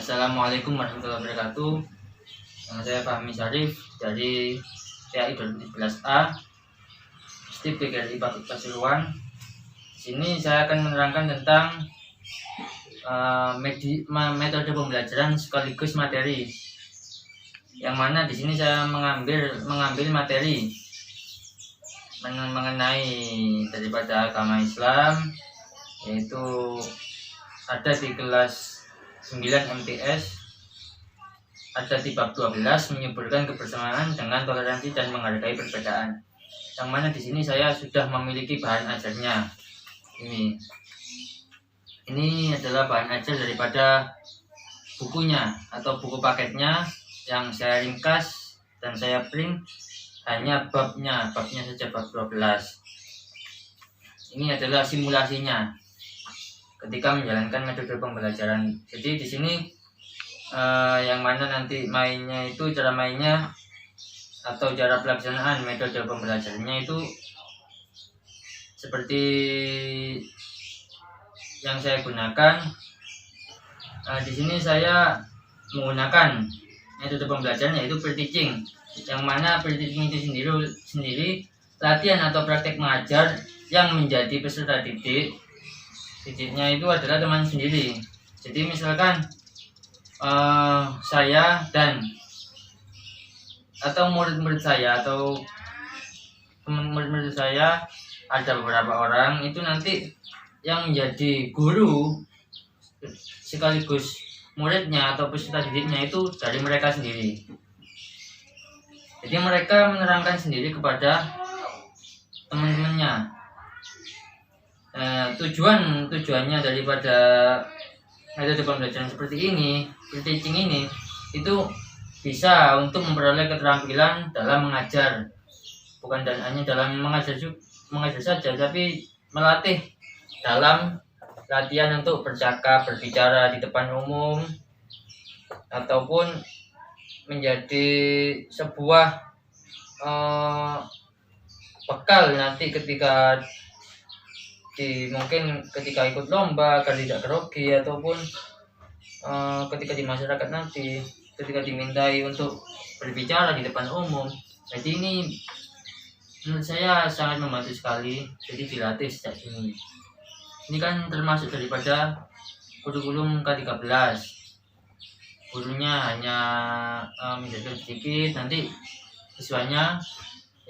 Assalamualaikum warahmatullahi wabarakatuh. Nama saya Fahmi Syarif dari PAI 2017A, STIP PGRI Pasuruan. Di sini saya akan menerangkan tentang metode pembelajaran sekaligus materi. Yang mana di sini saya mengambil materi mengenai daripada agama Islam, yaitu ada di kelas 9 MTS, ada di bab 12 menyuburkan kebersamaan dengan toleransi dan menghargai perbedaan. Yang mana di sini saya sudah memiliki bahan ajarnya. Ini adalah bahan ajar daripada bukunya atau buku paketnya yang saya ringkas dan saya print, hanya babnya saja, bab 12. Ini adalah simulasinya ketika menjalankan metode pembelajaran. Jadi di sini yang mana nanti mainnya itu, cara mainnya atau cara pelaksanaan metode pembelajarannya itu seperti yang saya gunakan. Di sini saya menggunakan metode pembelajaran yaitu pre-teaching, yang mana pre-teaching itu sendiri latihan atau praktek mengajar yang menjadi peserta didiknya itu adalah teman sendiri. Jadi misalkan saya dan atau murid-murid saya atau murid-murid saya ada beberapa orang, itu nanti yang menjadi guru sekaligus muridnya atau peserta didiknya itu dari mereka sendiri. Jadi mereka menerangkan sendiri kepada teman-temannya. Tujuannya daripada metode pembelajaran seperti ini, pre-teaching ini, itu bisa untuk memperoleh keterampilan dalam mengajar, bukan hanya dalam mengajar saja, tapi melatih dalam latihan untuk berbicara di depan umum, ataupun menjadi sebuah bekal nanti ketika mungkin ketika ikut lomba agar tidak grogi, ataupun ketika di masyarakat nanti ketika dimintai untuk berbicara di depan umum. Jadi ini menurut saya sangat membantu sekali. Jadi dilatih sejak dini. Ini kan termasuk daripada kurikulum K13. Gurunya hanya menjelaskan sedikit, nanti siswanya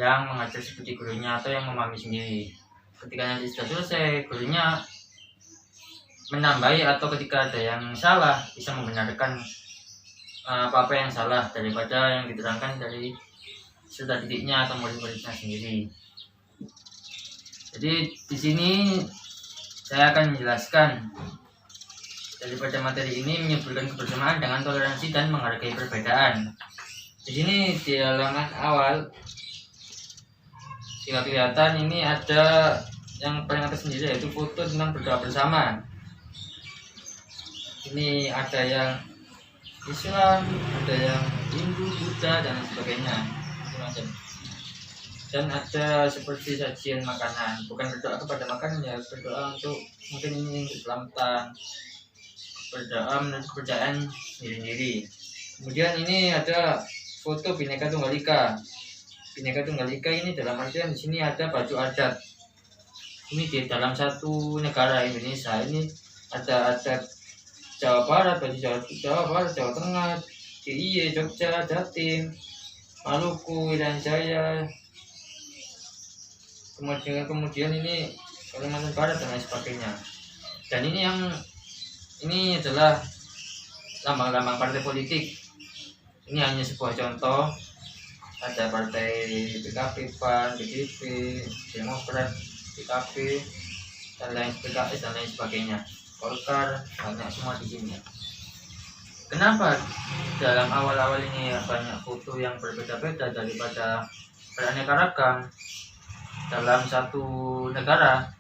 yang mengajar seperti gurunya atau yang memahami sendiri. Ketika nanti sudah selesai, gurunya menambahi atau ketika ada yang salah bisa membenarkan apa-apa yang salah daripada yang diterangkan dari peserta didiknya atau murid-muridnya sendiri. Jadi di sini saya akan menjelaskan daripada materi ini menyuburkan kebersamaan dengan toleransi dan menghargai perbedaan. Di sini di halaman awal jika kelihatan ini ada yang paling atas sendiri, yaitu foto tentang berdoa bersama. Ini ada yang Islam, ada yang Hindu, Buddha, dan sebagainya. Dan ada seperti sajian makanan, bukan berdoa kepada makanan ya, berdoa untuk mungkin ini keselamatan, berdoa menurut kepercayaan sendiri-sendiri. Kemudian ini ada foto Bhinneka Tunggal Ika. Bhinneka Tunggal Ika ini dalam artian di sini ada baju adat. Ini di dalam satu negara Indonesia. Ini ada Jawa Barat, baju Jawa Barat, Jawa Tengah, DIY, Jogja, Jatim, Maluku, Irian Jaya. Kemudian ini Kalimantan Barat dan lain sebagainya. Dan ini adalah lambang-lambang partai politik. Ini hanya sebuah contoh. Ada partai PKB, PAN, PDIP, Demokrat, PKB, dan lain PKS dan lain sebagainya. Golkar, banyak semua di sini. Kenapa dalam awal-awal ini banyak foto yang berbeda-beda daripada beraneka ragam dalam satu negara?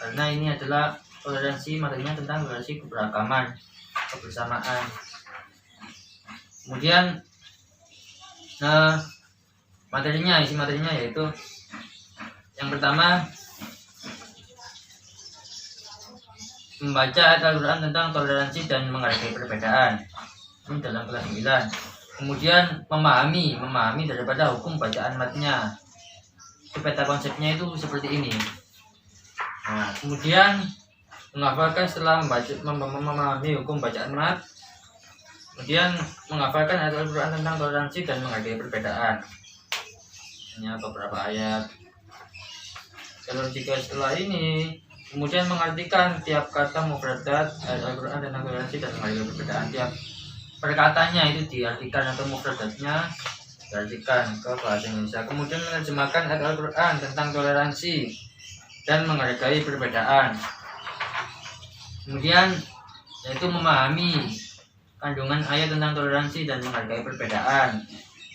Karena ini adalah toleransi, materinya tentang toleransi keberagaman, kebersamaan. Kemudian isi materinya yaitu yang pertama membaca ayat Al-Quran tentang toleransi dan menghargai perbedaan. Ini dalam kelas 9. Kemudian memahami daripada hukum bacaan matnya. Peta konsepnya itu seperti ini. Nah, kemudian menghafalkan setelah memahami hukum bacaan mat. Kemudian menghafalkan ayat Al-Quran tentang toleransi dan menghargai perbedaan. Hanya beberapa ayat. Kalau jika setelah ini kemudian mengartikan tiap kata mufradat ayat Al-Quran tentang toleransi dan menghargai perbedaan, tiap perkataannya itu diartikan atau mufradatnya diartikan ke bahasa Indonesia. Kemudian menerjemahkan ayat Al-Quran tentang toleransi dan menghargai perbedaan. Kemudian yaitu memahami kandungan ayat tentang toleransi dan menghargai perbedaan.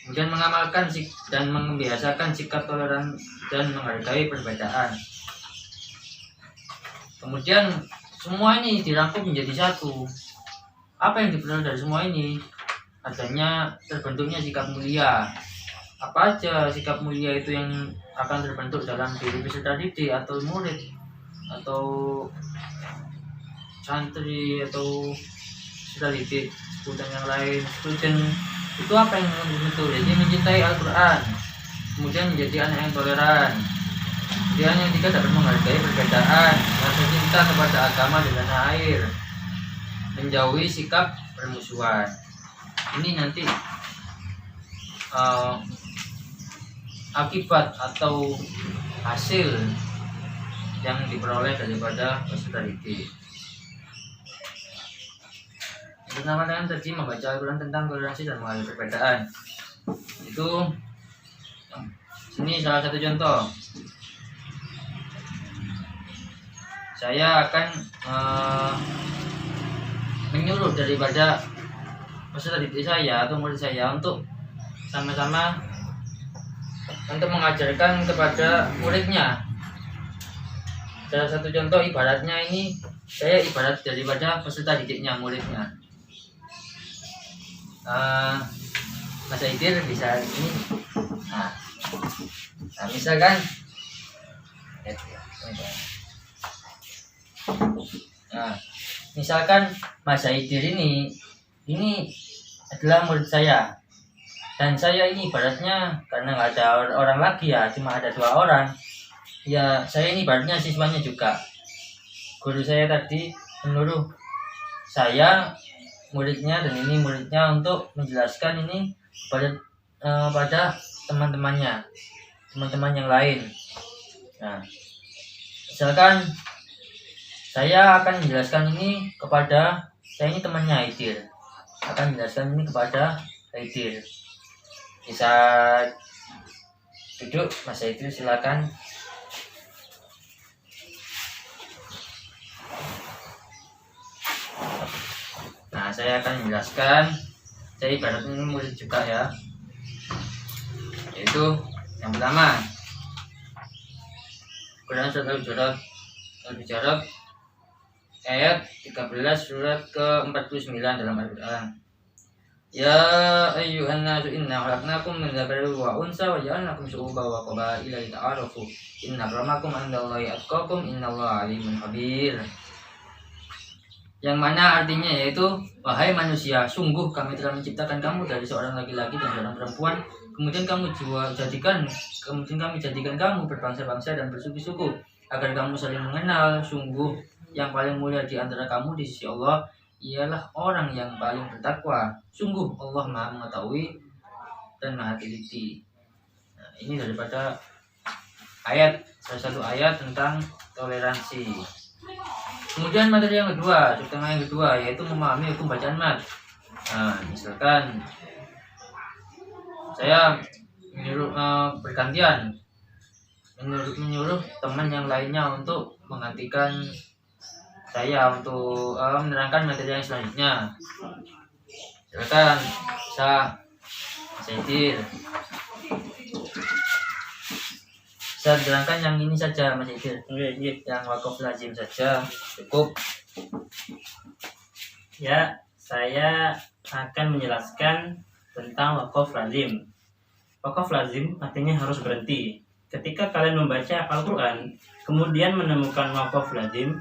Kemudian mengamalkan dan membiasakan sikap toleran dan menghargai perbedaan. Kemudian semua ini dirangkum menjadi satu. Apa yang diperoleh dari semua ini? Adanya terbentuknya sikap mulia. Apa aja sikap mulia itu yang akan terbentuk dalam diri peserta didik atau murid atau santri atau peserta didik, sebutan yang lain, student, itu apa yang terbentuk? Jadi mencintai Al-Quran, kemudian menjadi anak yang toleran. Kemudian yang ketiga dapat menghargai perbedaan, rasa cinta kepada agama dan tanah air, menjauhi sikap permusuhan. Ini nanti akibat atau hasil yang diperoleh daripada peserta didik. Pertama tadi membaca Al-Quran tentang toleransi dan menghargai perbedaan. Itu sini salah satu contoh. Saya akan menyuruh daripada peserta didik saya atau murid saya untuk sama-sama untuk mengajarkan kepada muridnya. Salah satu contoh ibaratnya ini, saya ibarat daripada peserta didiknya, muridnya. Mas Aidir bisa ini. Nah misalkan misalkan Mas Aidir ini adalah murid saya, dan saya ini ibaratnya karena nggak ada orang lagi ya, cuma ada 2 orang ya, saya ini ibaratnya siswanya juga. Guru saya tadi menyuruh saya, muridnya, dan ini muridnya untuk menjelaskan ini pada teman-teman yang lain. Nah, misalkan saya akan menjelaskan ini kepada, saya ini temannya Aidir, akan menjelaskan ini kepada Aidir. Bisa duduk Mas Aidir, silakan. Nah, saya akan menjelaskan, saya ibaratnya ini murid juga ya, yaitu yang pertama Quran surat Al-Hujurat ayat 13 surat ke-49 dalam Al-Quran. Ya ayyuhan nasu inna khalaqnakum min dzakarin wa unsa wa ja'alnakum syu'uban wa qabaila lita'arafu inna akramakum 'indallahi atqakum innallaha alimun khabir. Yang mana artinya yaitu, wahai manusia, sungguh kami telah menciptakan kamu dari seorang laki-laki dan seorang perempuan, kemudian kami jadikan kamu berbangsa-bangsa dan bersuku-suku agar kamu saling mengenal. Sungguh yang paling mulia di antara kamu di sisi Allah ialah orang yang paling bertakwa. Sungguh Allah Maha mengetahui dan Maha teliti. Nah, ini daripada salah satu ayat tentang toleransi. Kemudian materi yang kedua, subtema yang kedua, yaitu memahami hukum bacaan mat. Nah, misalkan saya bergantian menyuruh teman yang lainnya untuk menggantikan saya untuk menerangkan materi yang selanjutnya. Silakan, saya Aidir. Saya terangkan yang ini saja Mas Aidir. Yang wakaf lazim saja cukup. Ya, saya akan menjelaskan tentang wakaf lazim. Wakaf lazim artinya harus berhenti. Ketika kalian membaca Al-Quran, kemudian menemukan wakaf lazim,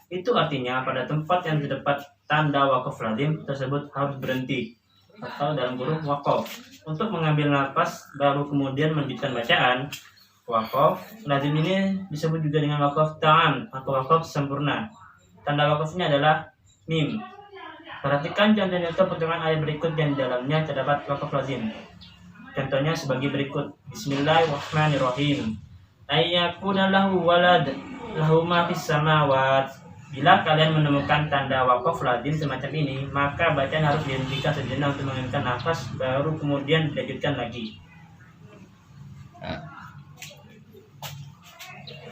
Itu artinya pada tempat yang terdapat tanda wakaf lazim tersebut harus berhenti atau dalam kurung wakaf untuk mengambil nafas baru kemudian melanjutkan bacaan. Wakaf lazim ini disebut juga dengan wakaf ta'am atau wakaf sempurna. Tanda wakafnya adalah mim. Perhatikan contoh-contoh potongan ayat berikut yang di dalamnya terdapat wakaf lazim. Contohnya sebagai berikut. Bismillahirrahmanirrahim. Ayyakuna lahu walad lahu ma fis samawat. Bila kalian menemukan tanda wakaf lazim semacam ini, maka bacaan harus dihentikan sejenak untuk mengambil nafas, baru kemudian dilanjutkan lagi.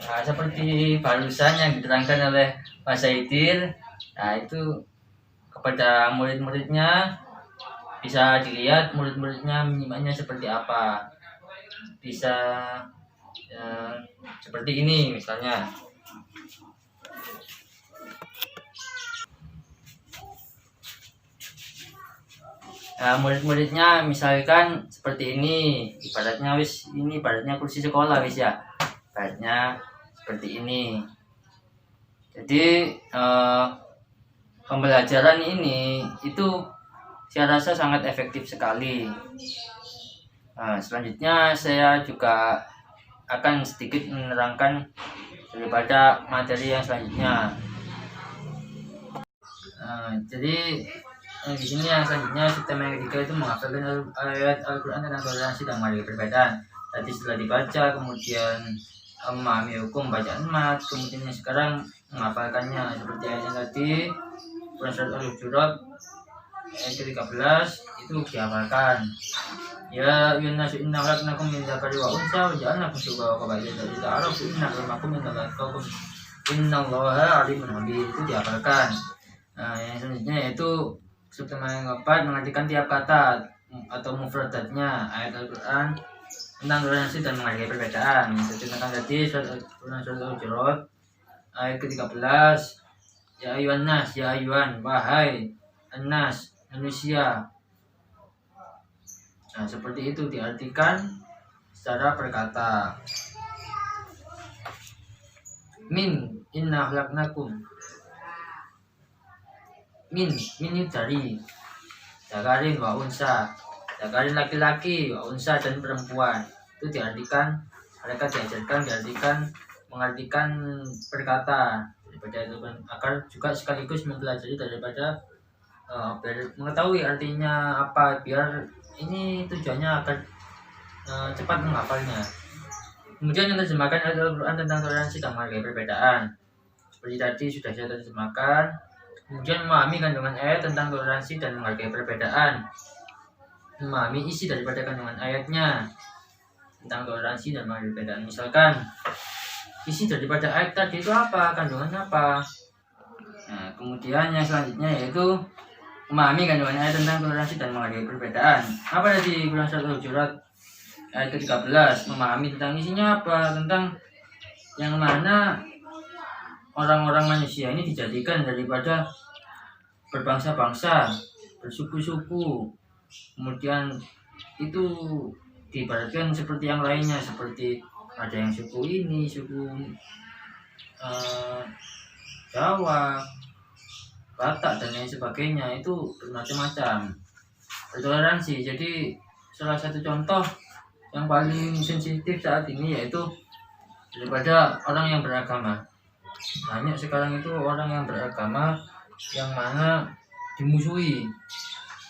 Nah, seperti barusan yang diterangkan oleh Mas Zaidil, nah itu kepada murid-muridnya bisa dilihat murid-muridnya menyimaknya seperti apa. Bisa seperti ini misalnya. Nah, murid-muridnya misalkan seperti ini, ibaratnya kursi sekolah wis ya, ibaratnya seperti ini. Jadi pembelajaran ini itu saya rasa sangat efektif sekali. Nah, selanjutnya saya juga akan sedikit menerangkan daripada materi yang selanjutnya. Jadi di sini yang selanjutnya subtema yang ketiga itu menghafalkan ayat Al-Quran tentang toleransi dan menghargai perbedaan. Tadi setelah dibaca, kemudian memahami hukum bacaan mat, kemudian yang sekarang menghafalkannya seperti ayat yang tadi Quran surat Al-Hujurat ayat ke-13 itu dihafalkan. Ya yunasu inna khalaqnakum min dzakari wa unsa wa ja'alnakum syu'uban wa qabaila lita'arafu inna akramakum indallahi innallaha alimun habir, itu dihafalkan. Nah, yang selanjutnya yaitu subtema yang keempat mengartikan tiap kata atau mufradatnya ayat Al-Quran tentang toleransi dan menghargai perbedaan. Saya contohkan tadi surat Al-Hujurat ayat ke-13, ya ayuhan nas, ya ayuhan, wahai annas, manusia. Nah, seperti itu diartikan secara perkata. Min inna khalaqnakum, min itu dari dakarin wa unsa, dakarin laki-laki wa unsa dan perempuan, itu diartikan mereka diartikan mengartikan perkata daripada itu agar juga sekaligus mempelajari daripada biar mengetahui artinya apa, biar ini tujuannya agar cepat menghafalnya. Kemudian yang terjemahkan ayat Al-Quran tentang toleransi dan menghargai perbedaan seperti tadi sudah saya terjemahkan. Kemudian memahami kandungan ayat tentang toleransi dan menghargai perbedaan, memahami isi daripada kandungan ayatnya tentang toleransi dan menghargai perbedaan. Misalkan isi daripada ayat tadi itu apa, kandungannya apa. Nah, kemudian yang selanjutnya yaitu memahami kandungan ayat tentang toleransi dan menghargai perbedaan. Apa tadi Quran surat Al-Hujurat ayat ke-13, memahami tentang isinya apa, tentang yang mana orang-orang manusia ini dijadikan daripada berbangsa-bangsa, bersuku-suku, kemudian itu diibaratkan seperti yang lainnya, seperti ada yang suku ini, suku Jawa, Batak dan lain sebagainya, itu bermacam-macam, bertoleransi. Jadi salah satu contoh yang paling sensitif saat ini yaitu daripada orang yang beragama. Banyak sekarang itu orang yang beragama yang mana dimusuhi.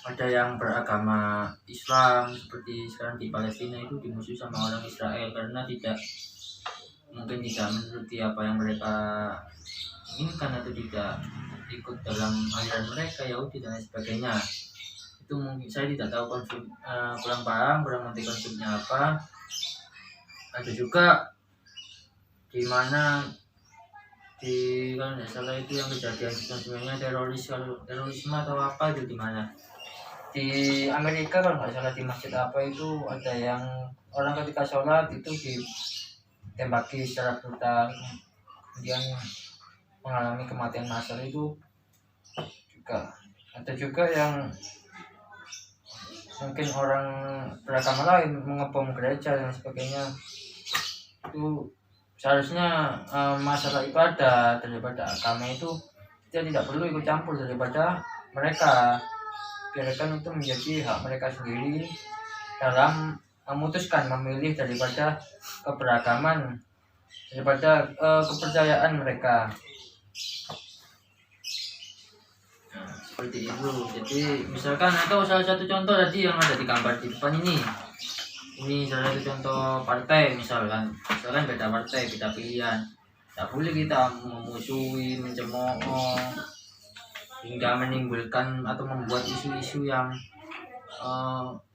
Ada yang beragama Islam seperti sekarang di Palestina itu dimusuhi sama orang Israel karena mungkin tidak menuruti apa yang mereka inginkan atau tidak ikut dalam aliran mereka, Yahudi dan lain sebagainya. Itu mungkin saya tidak tahu kurang paham, kurang mengerti konsepnya apa. Ada juga di mana kalau tidak salah itu yang kejadian sebenarnya terorisme atau apa itu di mana di Amerika, kalau nggak salah di masjid apa itu ada yang orang ketika sholat itu ditembaki secara brutal, kemudian mengalami kematian massal. Itu juga ada juga yang mungkin orang beragama lain mengebom gereja dan sebagainya. Itu seharusnya masalah ibadah daripada agama itu kita tidak perlu ikut campur daripada mereka. Biarkan itu menjadi hak mereka sendiri dalam memutuskan memilih daripada keberagaman, daripada kepercayaan mereka. Nah, seperti itu. Jadi misalkan atau salah satu contoh tadi yang ada di gambar di depan ini salah satu contoh partai, misalkan beda partai, beda pilihan, tak boleh kita memusuhi, mencemooh, hingga menimbulkan atau membuat isu-isu yang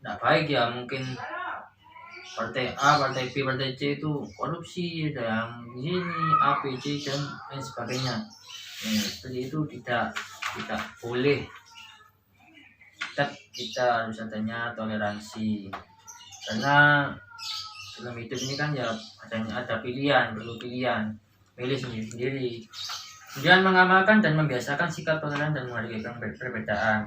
tidak baik ya. Mungkin partai A, partai B, partai C itu korupsi, ada yang di sini A, B, C dan lain sebagainya. Seperti itu tidak boleh. Kita harus adanya toleransi, karena dalam hidup ini kan ya ada pilihan, perlu pilihan, pilih sendiri-sendiri. Kemudian mengamalkan dan membiasakan sikap toleran dan menghargai perbedaan.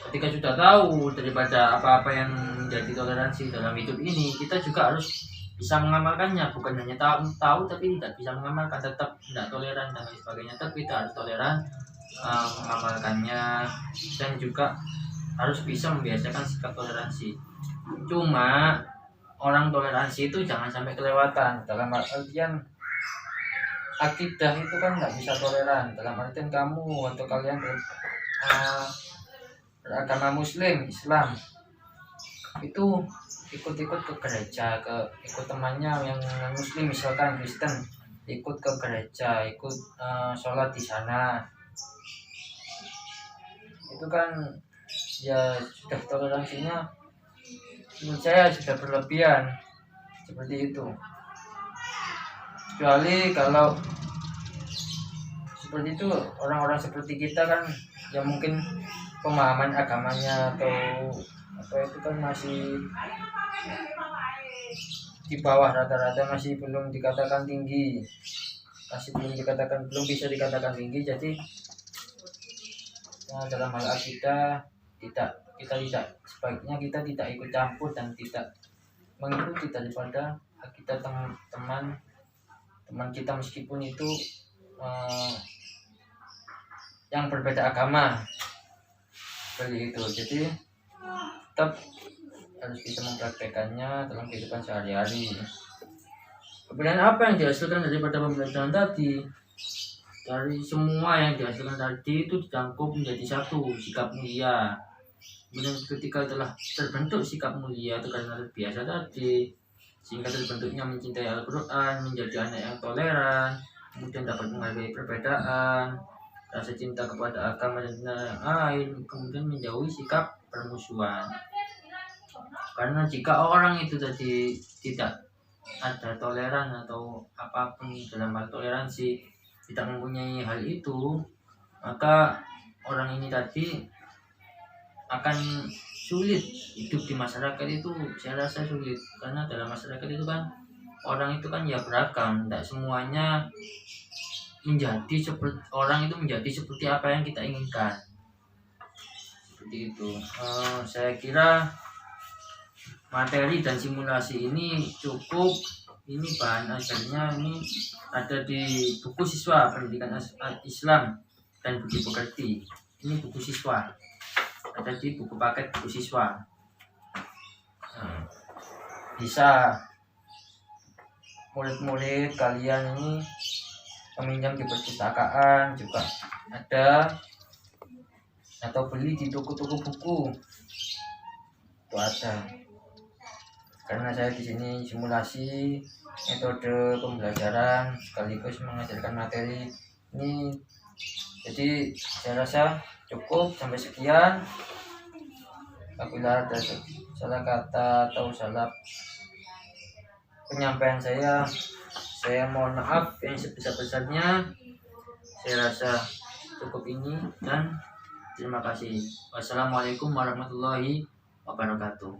Ketika sudah tahu daripada apa-apa yang menjadi toleransi dalam hidup ini, kita juga harus bisa mengamalkannya. Bukan hanya tahu tapi tidak bisa mengamalkan, tetap tidak toleran dan lain sebagainya. Tapi kita harus toleran, mengamalkannya, dan juga harus bisa membiasakan sikap toleransi. Cuma orang toleransi itu jangan sampai kelewatan. Dalam artian akidah itu kan nggak bisa toleran. Dalam artian kamu atau kalian beragama Muslim, Islam, itu ikut-ikut ke gereja, ikut temannya yang Muslim, misalkan Kristen, ikut ke gereja, ikut sholat di sana. Itu kan ya sudah toleransinya menurut saya sudah berlebihan seperti itu. Kecuali kalau seperti itu orang-orang seperti kita kan ya mungkin pemahaman agamanya atau apa itu kan masih di bawah rata-rata, masih belum dikatakan tinggi, belum bisa dikatakan tinggi. Jadi dalam hal akidah sebaiknya kita tidak ikut campur dan tidak mengikuti daripada akidah teman kita, meskipun itu yang berbeda agama seperti itu. Jadi tetap harus bisa mempraktekannya dalam kehidupan sehari-hari. Kemudian apa yang dihasilkan daripada pembelajaran tadi? Dari semua yang dihasilkan tadi itu dicangkup menjadi satu, sikap mulia. Kemudian ketika telah terbentuk sikap mulia itu karena biasa tadi, sehingga terbentuknya mencintai Al-Quran, menjadi anak yang toleran, kemudian dapat menghargai perbedaan, rasa cinta kepada agama dan yang lain, kemudian menjauhi sikap permusuhan. Karena jika orang itu tadi tidak ada toleran atau apapun dalam hal toleransi, tidak mempunyai hal itu, maka orang ini tadi akan sulit hidup di masyarakat itu. Saya rasa sulit, karena dalam masyarakat itu kan orang itu kan ya beragam, tidak semuanya menjadi seperti apa yang kita inginkan. Seperti itu. Saya kira materi dan simulasi ini cukup. Ini bahan ajarnya ini ada di buku siswa pendidikan Islam dan budi pekerti. Ini buku siswa, ada di buku paket buku siswa. Bisa murid-murid kalian ini meminjam di perpustakaan juga ada, atau beli di toko-toko buku itu ada. Karena saya di sini simulasi metode pembelajaran sekaligus mengajarkan materi ini, jadi saya rasa cukup sampai sekian. Apabila ada salah kata atau salah penyampaian saya mohon maaf yang sebesar-besarnya. Saya rasa cukup ini dan terima kasih. Wassalamualaikum warahmatullahi wabarakatuh.